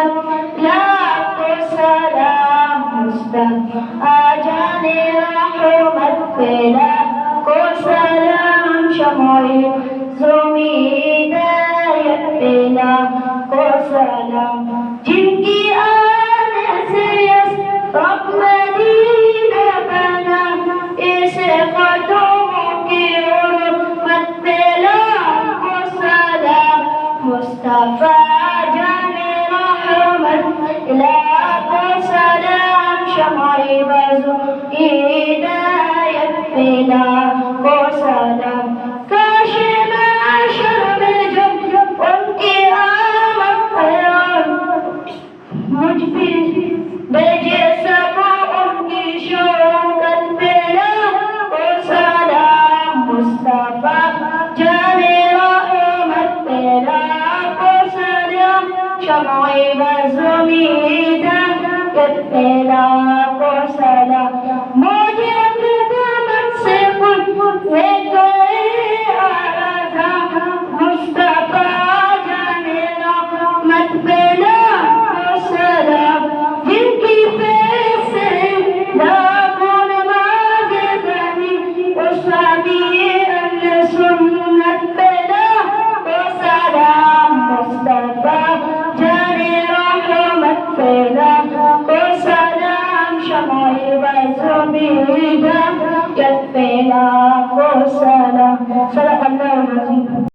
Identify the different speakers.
Speaker 1: रहमत लाखों सलाम मुस्तफा जाने रहमत पे लाखों सलाम शमोए हिदायत पे लाखों सलाम जिनकी आने से रब मदीना बना इस कदमों की उर्मत पे लाखों सलाम मुस्तफा जाने रहमत लाखों सलाम शमाए बज़ो हिदायत पे लाखों सलाम काश माशर में जब उनकी आमद मुझ पे भेजे सबो उनकी शौकत पे लाखों सलाम मुस्तफा जाने रहमत पे लाखों सलाम शमाए बज़ो हिदायत पे लाखों सलाम मुझे अपनी दामन से खुद